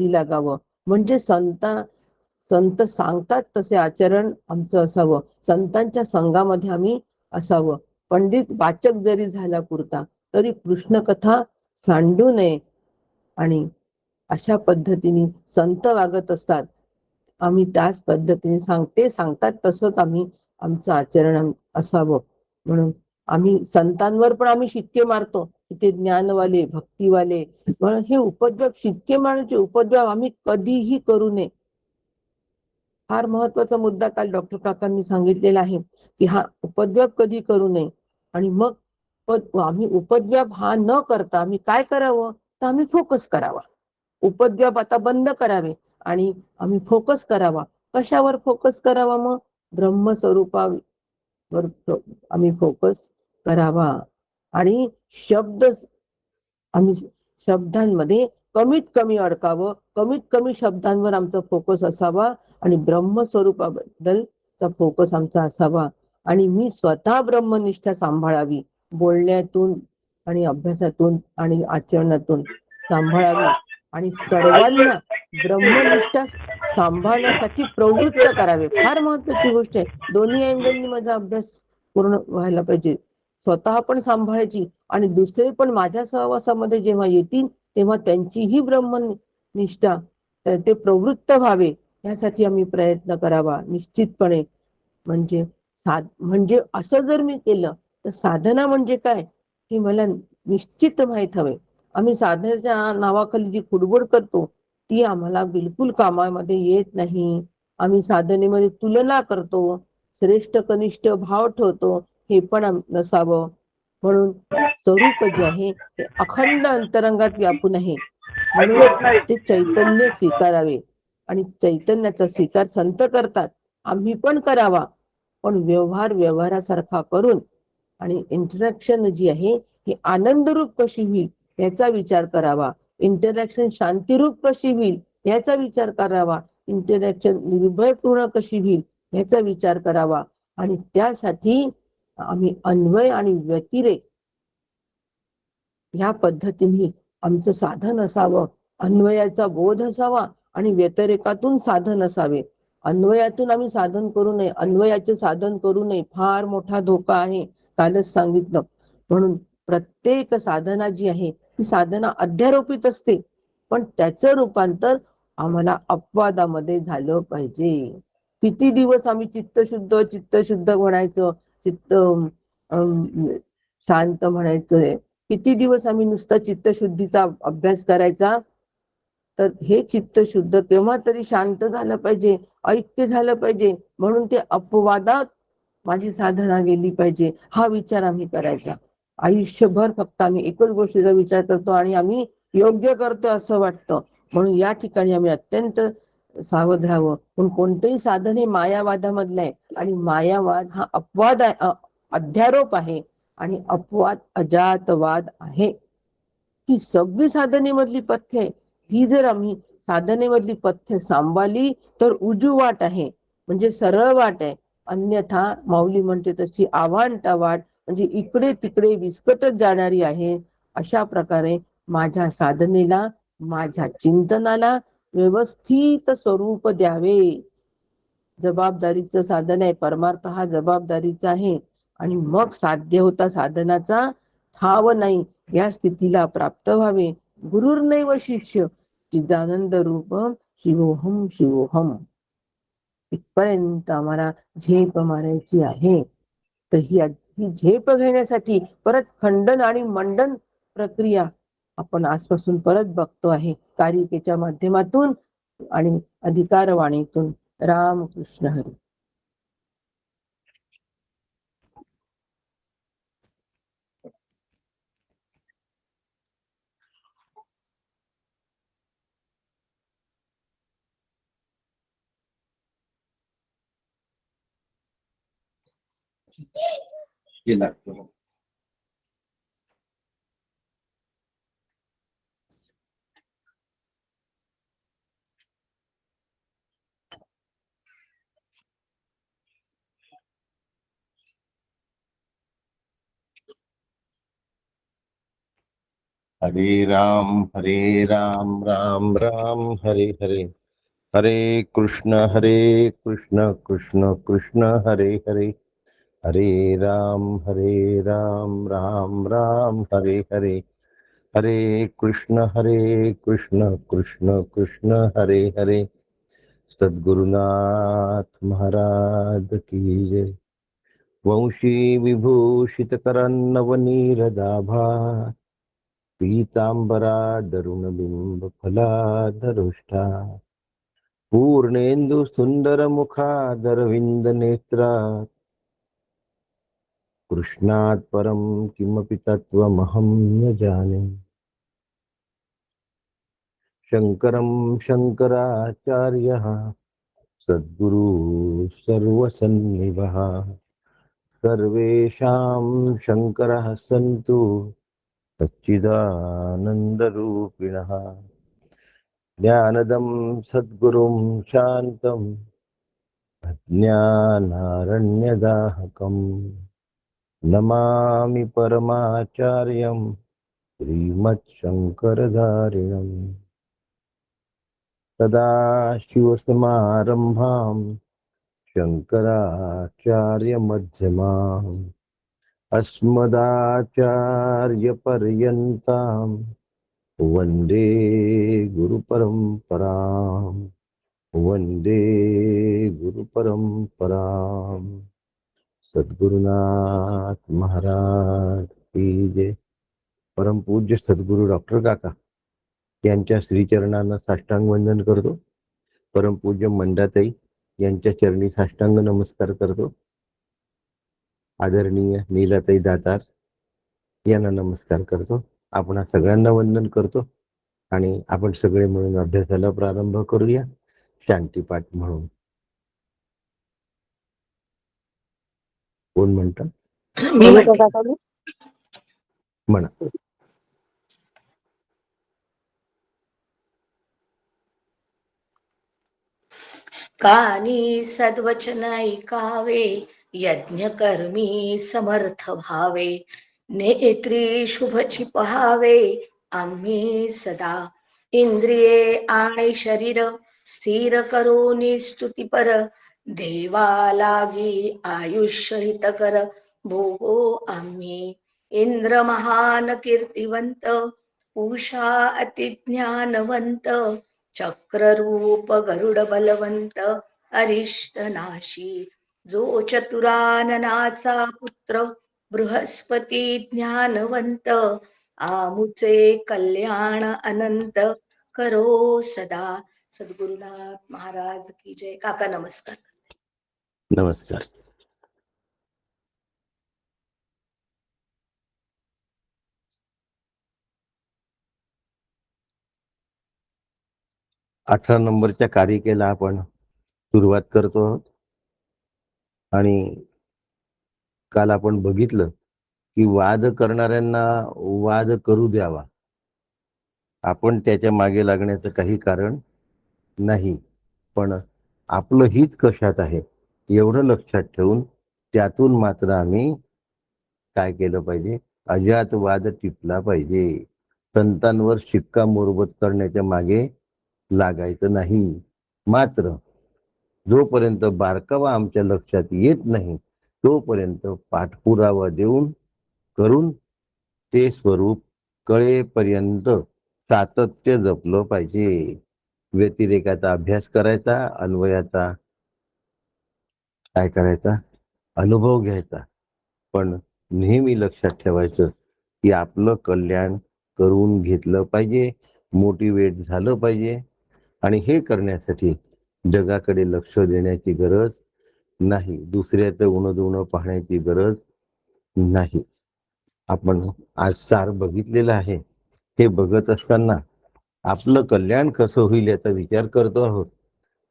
लागावं. म्हणजे संत सांगतात तसे आचरण आमचं असावं. संतांच्या संघामध्ये आम्ही असावं. पंडित वाचक जरी झाला पुरता तरी कृष्ण कथा सांडू नये. आणि अशा पद्धतीने संत वागत असतात. आम्ही त्याच पद्धतीने सांगतात तसंच आम्ही आमचं आचरण असावं. म्हणून आम्ही संतांवर पण आम्ही शिक्के मारतो की ते ज्ञानवाले, भक्तीवाले. म्हणून हे उपद्व्याप, शिक्के मारण्याचे उपद्व्याप आम्ही कधीही करू नये. फार महत्वाचा मुद्दा काल डॉक्टर काकांनी सांगितलेला आहे की हा उपद्व्याप कधी करू नये. आणि मग आम्ही उपद्व्याप हा न करता आम्ही काय करावं, तर आम्ही फोकस करावा. उपद्व्याप आता बंद करावे आणि आम्ही फोकस करावा. कशावर फोकस करावा? मग ब्रह्मस्वरूपावर आम्ही फोकस करावा. आणि आम्ही शब्दांमध्ये कमीत कमी अडकावं, कमीत कमी शब्दांवर आमचा फोकस असावा आणि ब्रह्मस्वरूपाबद्दलचा फोकस आमचा असावा. आणि मी स्वतः ब्रह्मनिष्ठा सांभाळावी, बोलण्यातून आणि अभ्यासातून आणि आचरणातून सांभाळावी. आणि सर्वांना ब्रह्मनिष्ठा सांभाळण्यासाठी प्रवृत्त करावे. फार महत्वाची गोष्ट आहे. दोन्ही अँगलनी माझा अभ्यास पूर्ण व्हायला पाहिजे. स्वतः पण सांभाळायची आणि दुसरे पण माझ्या सहवासामध्ये जेव्हा येतील तेव्हा त्यांचीही ब्रह्मनिष्ठा ते प्रवृत्त व्हावे, यासाठी आम्ही प्रयत्न करावा निश्चितपणे. म्हणजे असं जर मी केलं तर साधना म्हणजे काय हे मला निश्चित माहीत हवे. आम्ही साधनेच्या नावाखाली जी कुडबुड करतो ती आम्हाला बिलकुल कामामध्ये येत नाही. आम्ही साधनेमध्ये तुलना करतो, श्रेष्ठ कनिष्ठ भाव ठेवतो, हे पण नसावं. म्हणून स्वरूप जे आहे ते अखंड अंतरंगात व्यापून आहे. म्हणून ते चैतन्य स्वीकारावे. आणि चैतन्याचा स्वीकार संत करतात, आम्ही पण करावा. पण व्यवहारासारखा करून आणि इंटरॅक्शन जी आहे ही आनंदरूप कशी होईल याचा विचार करावा. इंटरॅक्शन शांतिरूप कशी होईल याचा विचार करावा. इंटरॅक्शन निर्भयपूर्ण कशी होईल याचा विचार करावा. आणि त्यासाठी आम्ही अन्वय आणि व्यतिरेक ह्या पद्धतीने आमचं साधन असावं. अन्वयाचा बोध असावा आणि व्यतिरेकातून साधन असावे. अन्वयातून आम्ही साधन करू नये, अन्वयाचे साधन करू नये, फार मोठा धोका आहे, कालच सांगितलं. म्हणून प्रत्येक साधना जी आहे ती साधना अध्यारोपित असते, पण त्याचं रूपांतर आम्हाला अपवादामध्ये झालं पाहिजे. किती दिवस आम्ही चित्तशुद्ध म्हणायचं, चित्त शांत म्हणायचं, किती दिवस आम्ही नुसता चित्तशुद्धीचा अभ्यास करायचा. तर हे चित्त शुद्ध तेव्हा तरी शांत झालं पाहिजे, ऐक्य झालं पाहिजे. म्हणून ते अपवादात माझी साधना गेली पाहिजे हा विचार आम्ही करायचा. आयुष्यभर फक्त आम्ही एकच गोष्टीचा विचार करतो आणि आम्ही योग्य करतो असं वाटतं. म्हणून या ठिकाणी आम्ही अत्यंत सावध राहावं. पण कोणतेही साधन हे मायावादामधलं आहे आणि मायावाद हा अपवाद आहे, अध्यारोप आहे. आणि अपवाद अजातवाद आहे. ही सगळी साधनेमधली पथ्य आहे. ही जर आम्ही साधनेमधली पथ्य सांभाळली तर उजू वाट आहे, म्हणजे सरळ वाट आहे. अन्यथा माऊली म्हणते तशी आव्हांटा वाट, म्हणजे इकडे तिकडे विस्कटत जाणारी आहे. अशा प्रकारे माझ्या साधनेला, माझ्या चिंतनाला व्यवस्थित स्वरूप द्यावे. जबाबदारीचं साधन आहे, परमार्थ हा जबाबदारीचा आहे. आणि मग साध्य होता साधनाचा ठाव नाही, या स्थितीला प्राप्त व्हावे. गुरुर्नैव शिष्य चिदानंद रूप शिवोहम शिवोहम. इथपर्यंत आम्हाला झेप मारायची आहे. तर ही झेप घेण्यासाठी परत खंडन आणि मंडन प्रक्रिया आपण आजपासून परत बघतो आहे कारिकेच्या माध्यमातून आणि अधिकारवाणीतून. रामकृष्ण हरी. केला. हरे राम राम राम हरे हरे, हरे कृष्ण कृष्ण कृष्ण हरे हरे, हरे राम राम राम हरे हरे, हरे कृष्ण कृष्ण कृष्ण हरे हरे। सद्गुरुनाथ महाराज की जय। वंशी विभूषित करन्नवनीरदाभा, पीतांबराधरुणबिंब फलाधरुष्टा, पूर्णेन्दु सुंदर मुखादरविंद नेत्रा, कृष्णात् परं किमपि तत्त्वमहं न जाने। शङ्करं शङ्कराचार्यः सद्गुरु सर्वसन्निभः, सर्वेषां शङ्करः सन्तु सच्चिदानन्दरूपिणः। ज्ञानदं सद्गुरुं शान्तं ज्ञानारण्यदाहकम् नमामि परमाचार्यं श्रीमच्छङ्करधारिणम्। सदाशिवसमारम्भां शङ्कराचार्यमध्यमाम् अस्मदाचार्यपर्यन्तां वन्दे गुरुपरम्पराम्, वन्दे गुरुपरम्पराम्। सद्गुरुनाथ महाराज की जय। परमपूज्य सद्गुरु डॉक्टर काका यांच्या श्रीचरणांना साष्टांग वंदन करतो. परमपूज्य मंदाताई यांच्या चरणी साष्टांग नमस्कार करतो. आदरणीय नीलाताई दातार यांना नमस्कार करतो. आपण सगळ्यांना वंदन करतो आणि आपण सगळे मिळून अभ्यासाला प्रारंभ करूया शांतीपाठ म्हणून. कोण म्हणतं? म्हणा. कानी सद्वचन ऐकावे, यज्ञ कर्मी समर्थ भावे, नेत्री शुभची पहावे आम्ही सदा, इंद्रिये आणि शरीर स्थिर करून स्तुतीपर, देवा लागी आयुष्य हितकर भोगो आम्ही. इंद्र महान कीर्तिवंत, उषा अति ज्ञानवंत, चक्ररूप गरुड बलवंत अरिष्ट नाशी, जो चतुराननाचा पुत्र बृहस्पती ज्ञानवंत, आमुचे कल्याण अनंत करो सदा. सद्गुरुनाथ महाराज की जय. काका नमस्कार. नमस्कार. अठरा नंबरच्या कारिकेला आपण सुरुवात करतो आहोत आणि काल आपण बघितलं की वाद करणाऱ्यांना वाद करू द्यावा, आपण त्याच्या मागे लागण्याचं काही कारण नाही, पण आपलं हित कशात आहे एवढं लक्षात ठेवून त्यातून मात्र आम्ही काय केलं पाहिजे, अजात वाद टिपला पाहिजे. संतांवर शिक्कामोर्तब करण्याच्या मागे लागायचं नाही. मात्र जोपर्यंत बारकावा आमच्या लक्षात येत नाही तोपर्यंत पाठपुरावा देऊन करून ते स्वरूप कळेपर्यंत सातत्य जपलं पाहिजे. व्यतिरेकाचा अभ्यास करायचा, अन्वयाचा काय करायचा, अनुभव घ्यायचा, पण नेहमी लक्षात ठेवायचं की आपलं कल्याण करून घेतलं पाहिजे, मोटिवेट झालं पाहिजे. आणि हे करण्यासाठी जगाकडे लक्ष देण्याची गरज नाही, दुसऱ्याचं उणं पाहण्याची गरज नाही. आपण आज सार बघितलेलं आहे. हे बघत असताना आपलं कल्याण कसं होईल याचा विचार करतो आहोत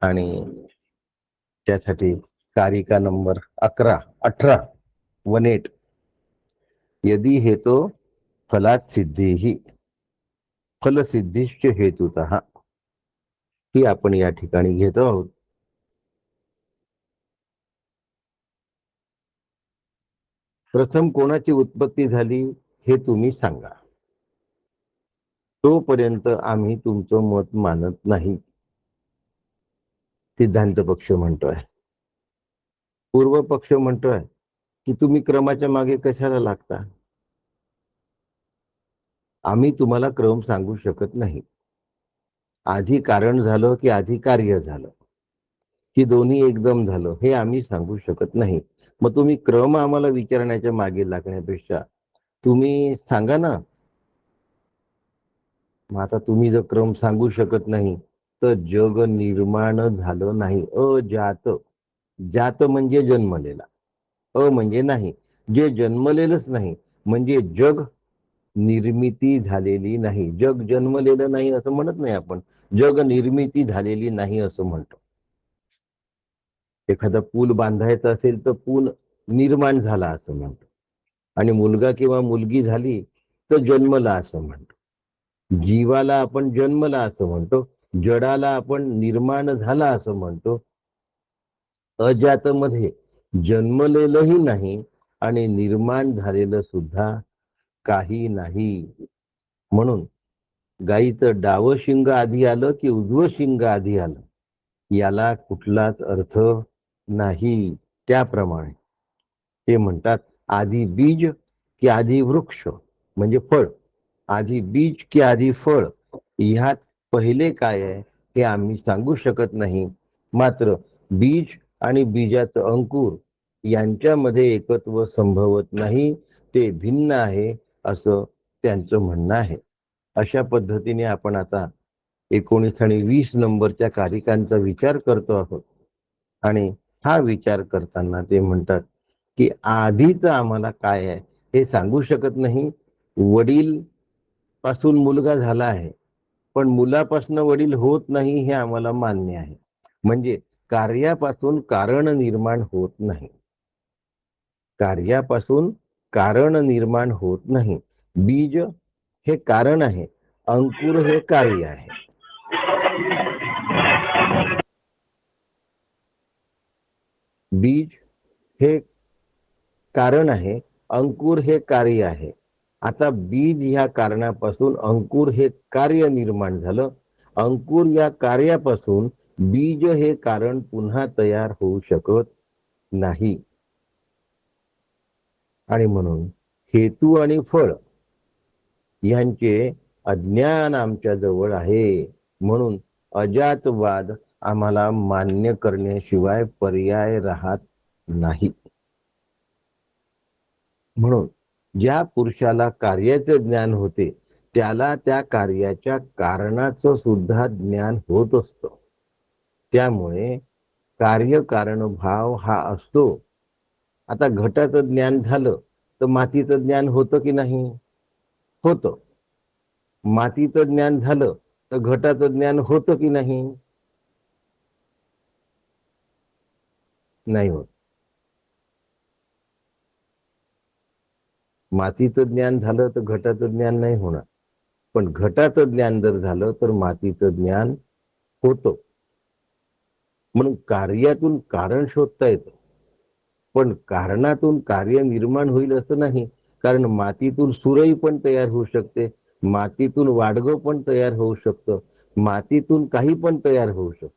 आणि त्यासाठी कारिका नंबर 18 यदि हेतो फलात सिद्धीही फलसिद्धिश्च हेतुतः ही आपण या ठिकाणी घेतो आहोत. प्रथम कोणाची उत्पत्ती झाली हे तुम्ही सांगा. तोपर्यंत आम्ही तुमचं मत मानत नाही, सिद्धांत पक्ष म्हणतोय. पूर्व पक्ष म्हणतोय की तुम्ही क्रमाच्या मागे कशाला लागता, आम्ही तुम्हाला क्रम सांगू शकत नाही. आधी कारण झालं की आधी कार्य झालं की दोन्ही एकदम झालं हे आम्ही सांगू शकत नाही. मग तुम्ही क्रम आम्हाला विचारण्याच्या मागे लागण्यापेक्षा तुम्ही सांगा ना. मग आता तुम्ही जर क्रम सांगू शकत नाही तर जग निर्माण झालं नाही. अजात, जात म्हणजे जन्मलेला, म्हणजे नाही, जे जन्मलेलंच नाही म्हणजे जग निर्मिती झालेली नाही. जग जन्मलेलं नाही असं म्हणत नाही आपण, जग निर्मिती झालेली नाही असं म्हणतो. एखादा पूल बांधायचा असेल तर पूल निर्माण झाला असं म्हणतो, आणि मुलगा किंवा मुलगी झाली तर जन्मला असं म्हणतो. जीवाला आपण जन्मला असं म्हणतो, जडाला आपण निर्माण झाला असं म्हणतो. अजात मध्ये जन्मलेलंही नाही आणि निर्माण झालेलं सुद्धा काही नाही. म्हणून गाईचं डावं शिंग आधी आलं की उजवं शिंग आधी आलं याला कुठलाच अर्थ नाही. त्याप्रमाणे ते म्हणतात आधी बीज की आधी वृक्ष म्हणजे फळ, आधी बीज की आधी फळ, ह्यात पहिले काय आहे हे आम्ही सांगू शकत नाही. मात्र बीज आणि बीजाचं अंकुर यांच्यामध्ये एकत्व संभवत नाही, ते भिन्न आहे असं त्यांचं म्हणणं आहे. अशा पद्धतीने आपण आता 19 आणि 20 नंबरच्या कारिकांचा विचार करतो आहोत. आणि हा विचार करताना ते म्हणतात की आधीच आम्हाला काय आहे हे सांगू शकत नाही. वडील पासून मुलगा झाला आहे पण मुलापासून वडील होत नाही हे आम्हाला मान्य आहे. म्हणजे कार्यापासून कारण निर्माण होत नाही, कार्यापासून कारण निर्माण होत नाही. बीज हे कारण आहे, अंकुर हे कार्य आहे. बीज हे कारण आहे, अंकुर हे कार्य आहे. आता बीज ह्या कारणापासून अंकुर हे कार्य निर्माण झालं, अंकुर या कार्यापासून बीज हे कारण पुन्हा तयार होऊ शकत नाही. आणि म्हणून हेतू आणि फळ यांचे अज्ञान आमच्या जवळ आहे. म्हणून अजातवाद आम्हाला मान्य करण्याशिवाय पर्याय राहत नाही. म्हणून ज्या पुरुषाला कार्याचे ज्ञान होते त्याला त्या कार्याच्या कारणाचं सुद्धा ज्ञान होत असतं. त्यामुळे कार्यकारण भाव हा असतो. आता घटाचं ज्ञान झालं तर मातीचं ज्ञान होतं की नाही? होतं. मातीचं ज्ञान झालं तर घटाचं ज्ञान होतं की नाही? नाही होत. मातीचं ज्ञान झालं तर घटाचं ज्ञान नाही होणार, पण घटाचं ज्ञान जर झालं तर मातीचं ज्ञान होतं. म्हणून कार्यातून कारण शोधता येतं, पण कारणातून कार्य निर्माण होईल असं नाही. कारण मातीतून सुरई पण तयार होऊ शकते, मातीतून वाडगं पण तयार होऊ शकतं, मातीतून काही पण तयार होऊ शकतं.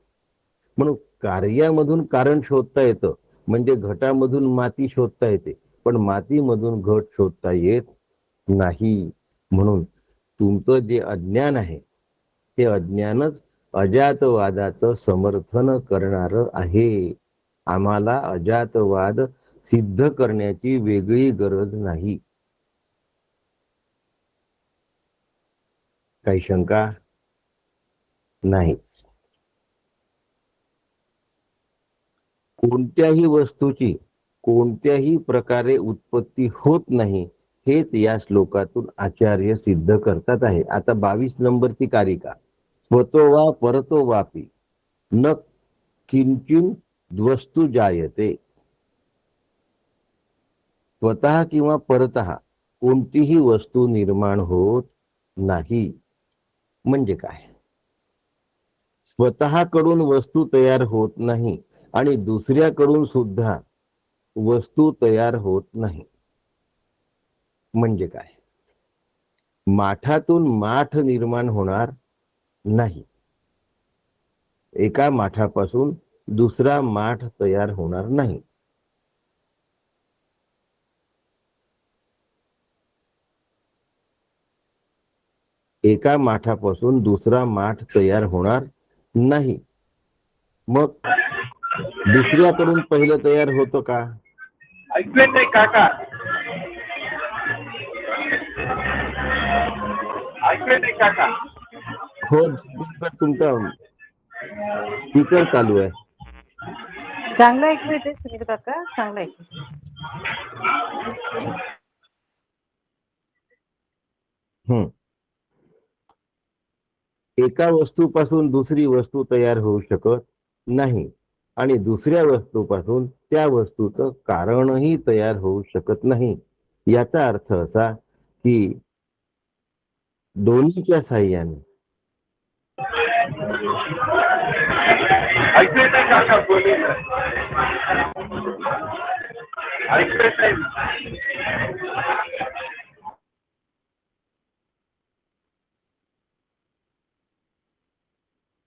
म्हणून कार्यामधून कारण शोधता येतं, म्हणजे घटामधून माती शोधता येते, पण मातीमधून घट शोधता येत नाही. म्हणून तुमचं जे अज्ञान आहे ते अज्ञानच अजातवादाचं समर्थन करणार आहे. आम्हाला अजातवाद सिद्ध करण्याची वेगळी गरज नाही. काही शंका नाही. कोणत्याही वस्तूची कोणत्याही प्रकारे उत्पत्ती होत नाही हेच या श्लोकातून आचार्य सिद्ध करतात आहे. आता 22 नंबरची कारिका, स्वतो वा परतो वापी न किंचिन वस्तू जायते. स्वतः किंवा परतः कोणतीही वस्तू निर्माण होत नाही. म्हणजे काय? स्वतःकडून वस्तू तयार होत नाही आणि दुसऱ्याकडून सुद्धा वस्तू तयार होत नाही. म्हणजे काय? माठातून माठ निर्माण होणार नाही. एका माठापासून दुसरा माठ तयार होणार नाही. एका माठापासून दुसरा माठ तयार होणार नाही. मग दुसऱ्याकडून पहिलं तयार होतं का? ऐकले नाही काका, ऐकले नाही काका. हो, तुमचा स्पीकर चालू आहे. चांगलं ऐकू येते सुनील काका, चांगलं ऐकू. एका वस्तूपासून दुसरी वस्तू तयार होऊ शकत नाही आणि दुसऱ्या वस्तूपासून त्या वस्तूचं कारणही तयार होऊ शकत नाही. याचा अर्थ असा की दोन्हीच्या साह्याने ऐकले नाही काका, बोले ऐकले नाही.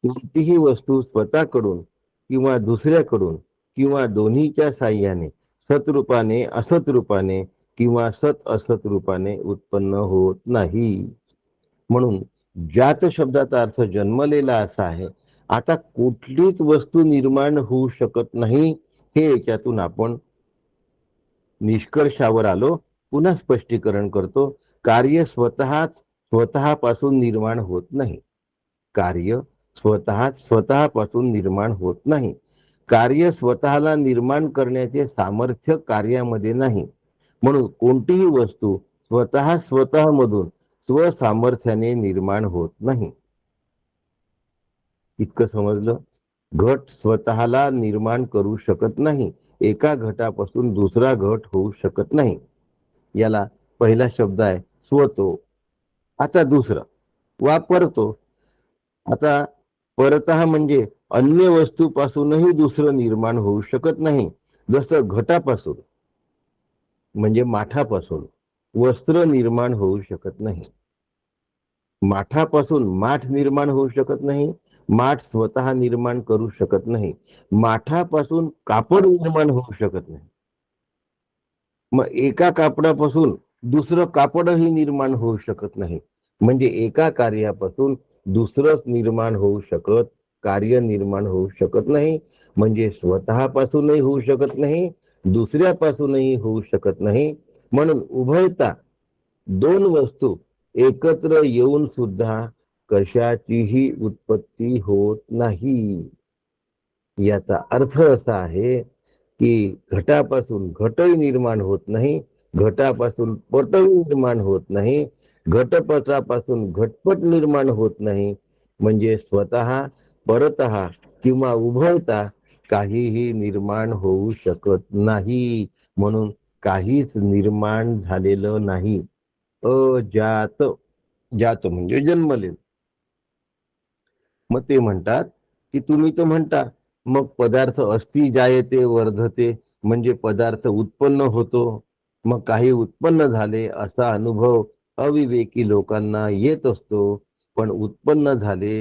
कोणतीही वस्तू स्वतःकडून किंवा दुसऱ्याकडून किंवा दोन्हीच्या साह्याने सतरूपाने, असत रूपाने किंवा सत असत रूपाने उत्पन्न होत नाही. म्हणून ज्यात शब्दाचा अर्थ जन्मलेला असा आहे. आता कुठलीच वस्तू निर्माण होऊ शकत नाही हे याच्यातून आपण निष्कर्षावर आलो. पुन्हा स्पष्टीकरण करतो. कार्य स्वतःपासून निर्माण होत नाही. कार्य स्वतःपासून निर्माण होत नाही. कार्य स्वतःला निर्माण करण्याचे सामर्थ्य कार्यामध्ये नाही. म्हणून कोणतीही वस्तू स्वतःमधून स्वसामर्थ्याने निर्माण होत नाही. इतकं समजलं? घट स्वतःला निर्माण करू शकत नाही. एका घटापासून दुसरा घट होऊ शकत नाही. याला पहिला शब्द आहे स्वतो. आता दुसरं वापरतो. आता परतः म्हणजे अन्य वस्तूपासूनही दुसरं निर्माण होऊ शकत नाही. जसं घटापासून म्हणजे माठापासून वस्त्र निर्माण होऊ शकत नाही. माठापासून माठ निर्माण होऊ शकत नाही. माठ स्वतः निर्माण करू शकत नाही. माठापासून कापड निर्माण होऊ शकत नाही. मग एका कापडापासून दुसरं कापडही निर्माण होऊ शकत नाही. म्हणजे एका कार्यापासून दुसरंच निर्माण होऊ शकत, कार्य निर्माण होऊ शकत नाही. म्हणजे स्वतःपासूनही होऊ शकत नाही, दुसऱ्यापासूनही होऊ शकत नाही. म्हणून उभयता दोन वस्तू एकत्र येऊन सुद्धा कशाचीही उत्पत्ती होत नाही. याचा अर्थ असा आहे की घटापासून घटही निर्माण होत नाही, घटापासून पटही निर्माण होत नाही, घटपटापासून घटपट निर्माण होत नाही. म्हणजे स्वतः, परतः किंवा उभयता काहीही निर्माण होऊ शकत नाही. म्हणून काहीच निर्माण झालेलं नाही. अजात, जात म्हणजे जन्मले. मग ते म्हणतात की तुम्ही तर म्हणता मग पदार्थ अस्ति जायते वर्धते, म्हणजे पदार्थ उत्पन्न होतो. मग काही उत्पन्न झाले असा अनुभव अविवेकी लोकांना येत असतो. पण उत्पन्न झाले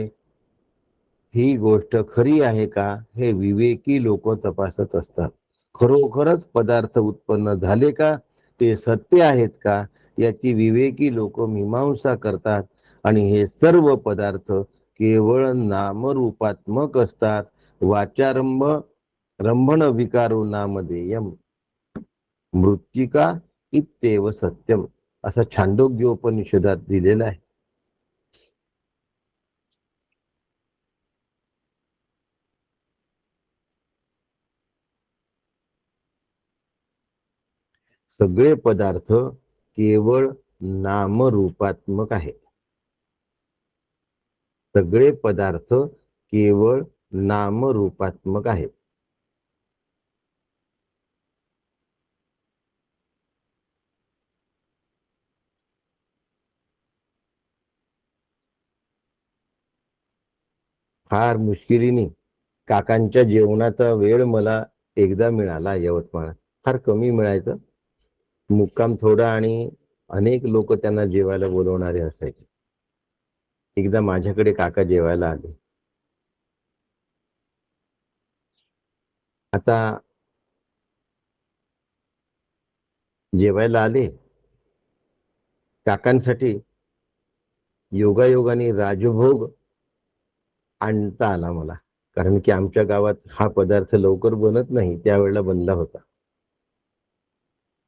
ही गोष्ट खरी आहे का हे विवेकी लोक तपासत असतात. खरोखरच पदार्थ उत्पन्न झाले का, ते सत्य आहेत का, याची विवेकी लोक मीमांसा करतात. आणि हे सर्व पदार्थ केवळ नामरूपात्मक असतात. वाचारंभ रंभण विकारो नामधेयम मृत्तिका इत्येव सत्यम असं छांदोग्योपनिषदात दिलेलं आहे. सगळे पदार्थ केवळ नामरूपात्मक आहे. सगळे पदार्थ केवळ नामरूपात्मक आहेत. फार मुश्किलीने काकांच्या जेवणाचा वेळ मला एकदा मिळाला यवतमाळात. फार कमी मिळायचं. मुक्काम थोडा आणि अनेक लोक त्यांना जेवायला बोलवणारे असायचे. एकदा माझ्याकडे काका जेवायला आले. आता जेवायला आले, काकांसाठी योगायोगाने राजभोग आणता आला मला, कारण की आमच्या गावात हा पदार्थ लवकर बनत नाही, त्यावेळेला बनला होता.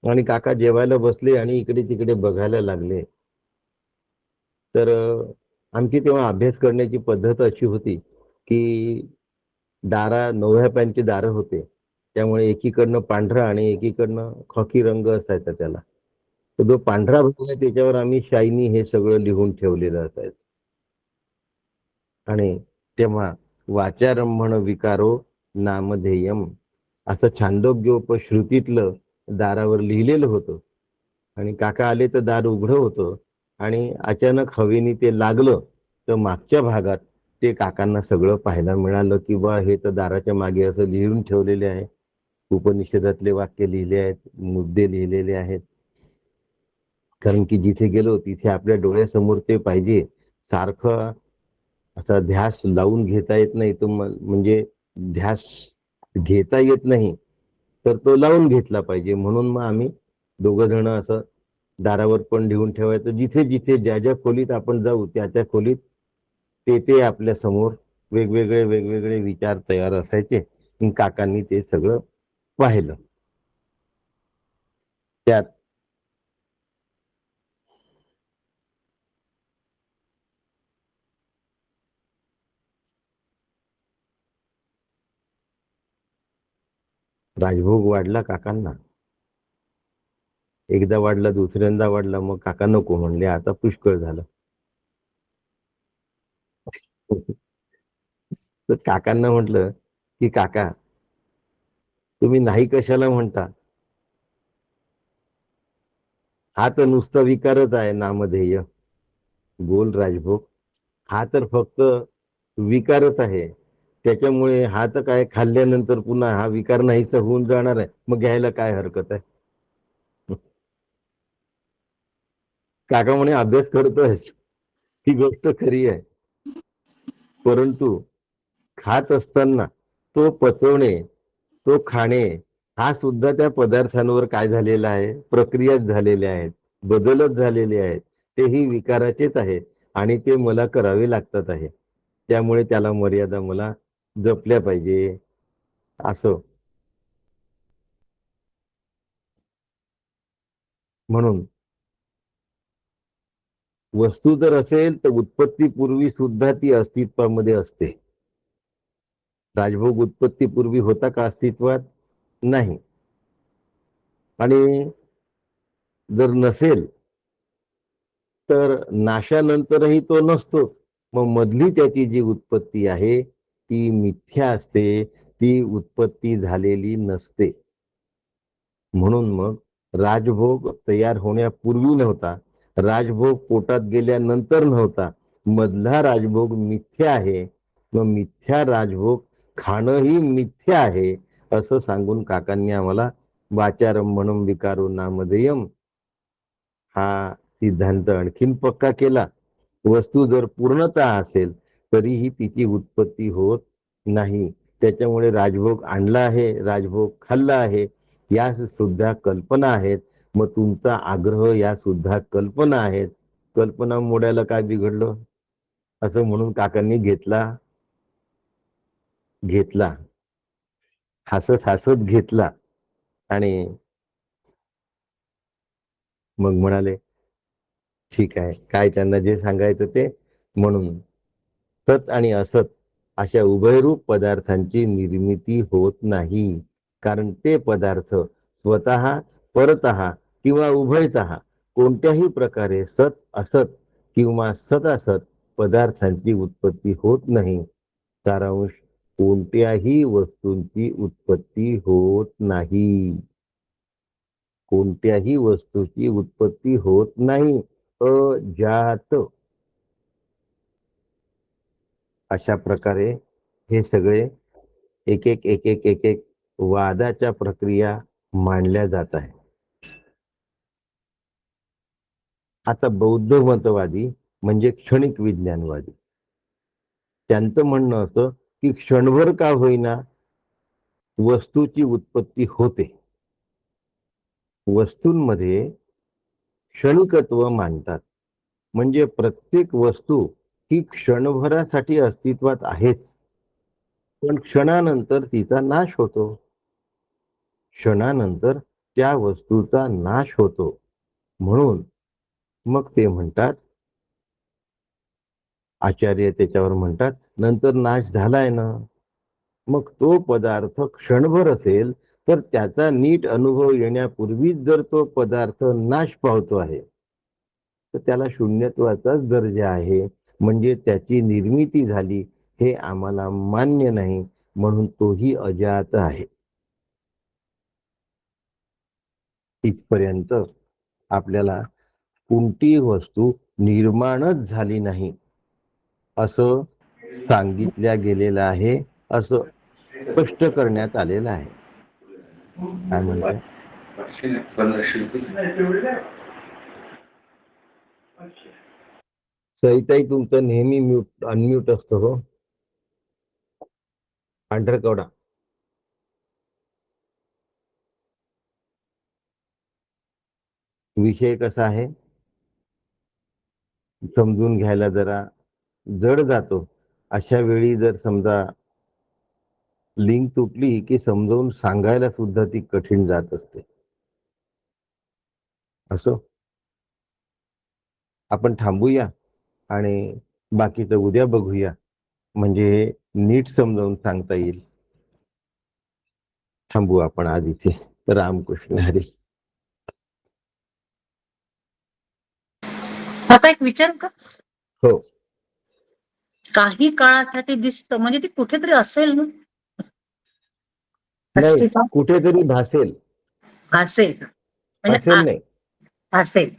आणि काका जेवायला बसले आणि इकडे तिकडे बघायला लागले. तर आमची तेव्हा अभ्यास करण्याची पद्धत अशी होती की दारा 9व्या पॅनचे दारं होते, त्यामुळे एकीकडनं पांढरा आणि एकीकडनं खॉकी रंग असायचा त्याला. तर जो पांढरा भाग आहे त्याच्यावर आम्ही शाईनी हे सगळं लिहून ठेवलेलं असायचं. आणि तेव्हा वाचारंभण विकारो नामधेयम असं छांदोग्योपश्रुतीतलं दारावर लिहिलेलं होतं. आणि काका आले तर दार उघडं होतं आणि अचानक हवेने ते लागलं तर मागच्या भागात ते काकांना सगळं पाहायला मिळालं की बा हे तर दाराच्या मागे असं लिहून ठेवलेले आहे. उपनिषदातले वाक्य लिहिले आहेत, मुद्दे लिहिलेले आहेत. कारण की जिथे गेलो तिथे आपल्या डोळ्यासमोर ते पाहिजे. सारखं असा ध्यास लावून घेता येत नाही, तो म्हणजे ध्यास घेता येत नाही, तर तो लावून घेतला पाहिजे. म्हणून मग आम्ही दोघं जण असं दारावर पण लिहून ठेवायचं. जिथे जिथे ज्या ज्या खोलीत आपण जाऊ त्या त्या खोलीत ते आपल्या समोर वेगवेगळे वेगवेगळे विचार तयार असायचे. काकांनी ते सगळं पाहिलं. त्यात राजभोग वाढला काकांना. एकदा वाढला, दुसऱ्यांदा वाढला, मग काका नको म्हणले, आता पुष्कळ झालं. तर काकांना म्हटलं की काका तुम्ही नाही कशाला म्हणता, हा तर नुसता विकारच आहे नामधेय. गोल राजभोग हा तर फक्त विकारच आहे. त्याच्यामुळे हा तर काय खाल्ल्यानंतर पुन्हा हा विकार नाहीसा होऊन जाणार आहे, मग घ्यायला काय हरकत आहे. काका म्हणे अभ्यास करतोयस ही गोष्ट खरी आहे, परंतु खात असताना तो पचवणे, तो खाणे हा सुद्धा त्या पदार्थांवर काय झालेला आहे, प्रक्रिया झालेल्या आहेत, बदलच झालेले आहेत. तेही विकाराचेच आहेत आणि ते मला करावे लागतात आहे. त्यामुळे त्याला मर्यादा मला जपल्या पाहिजे असं. म्हणून वस्तू जर असेल तर उत्पत्तीपूर्वी सुद्धा ती अस्तित्वामध्ये असते. राजभोग उत्पत्तीपूर्वी होता का अस्तित्वात? नाही. आणि जर नसेल तर नाशानंतरही तो नसतो. मग मधली त्याची जी उत्पत्ती आहे ती मिथ्या असते, ती उत्पत्ती झालेली नसते. म्हणून मग राजभोग तयार होण्यापूर्वी नव्हता, राजभोग पोटात गेल्यानंतर नव्हता. मधला राजभोग मिथ्या आहे. मग मिथ्या राजभोग खाणंही मिथ्या आहे असं सांगून काकांनी आम्हाला वाचारंभणं विकारो नामधेयम हा सिद्धांत आणखीन पक्का केला. वस्तू जर पूर्णतः असेल तरीही तिची उत्पत्ती होत नाही. त्याच्यामुळे राजभोग आणला आहे, राजभोग खाल्ला आहे, या सुद्धा कल्पना आहेत. मग तुमचा आग्रह या सुद्धा कल्पना आहेत. कल्पना मोडायला काय बिघडलं असं म्हणून काकांनी घेतला, हसत हसत घेतला आणि मग म्हणाले ठीक आहे, काय त्यांना जे सांगायचं ते. म्हणून सत आणि असत अशा उभयरूप पदार्थांची निर्मिती होत नाही, कारण ते पदार्थ स्वतः, परतः किंवा उभयतः कोणत्याही प्रकारे सत असत किंवा सत असत पदार्थांची उत्पत्ती होत नाही. सारांश, कोणत्याही वस्तूंची उत्पत्ती होत नाही. कोणत्याही वस्तूची उत्पत्ती होत नाही. अजात. अशा प्रकारे हे सगळे एक एक एक एक एक एक वादाच्या प्रक्रिया मांडल्या जात आहे. आता बौद्ध मतवादी म्हणजे क्षणिक विज्ञानवादी, त्यांचं म्हणणं असं की क्षणभर का होईना वस्तूची उत्पत्ती होते. वस्तूंमध्ये क्षणिकत्व मानतात, म्हणजे प्रत्येक वस्तू ही क्षणभरासाठी अस्तित्वात आहेच, पण क्षणानंतर तिचा नाश होतो. क्षणानंतर त्या वस्तूचा नाश होतो. म्हणून मग ते म्हणतात, आचार्य त्याच्यावर म्हणतात, नंतर नाश झालाय ना, मग तो पदार्थ क्षणभर असेल तर त्याचा नीट अनुभव येण्यापूर्वीच जर तो पदार्थ नाश पावतो आहे तर त्याला शून्यत्वाचाच दर्जा आहे, म्हणजे त्याची निर्मिती झाली हे आम्हाला मान्य नाही, म्हणून तोही अजात आहे. इथपर्यंत आपल्याला कोणतीही वस्तू निर्माणच झाली नाही असं सांगितल्या गेलेलं आहे, असं स्पष्ट करण्यात आलेलं आहे. काय म्हणताय? सईताई तुमचं नेहमी अनम्यूट असतं हो. पांढरकवडा. विषय कसा आहे समजून घ्यायला जरा जड जातो. अशा वेळी जर समजा लिंक तुटली की समजावून सांगायला सुद्धा ती कठीण जात असते. असो, आपण थांबूया आणि बाकीचं उद्या बघूया, म्हणजे नीट समजावून सांगता येईल. थांबू आपण आज इथे. रामकृष्ण हरी. आता एक विचार का, हो, काही काळासाठी दिसतं म्हणजे ती कुठेतरी असेल ना, नाही अस्तित्वात कुठेतरी भासेल, असेल म्हणजे असेल नाही. असेल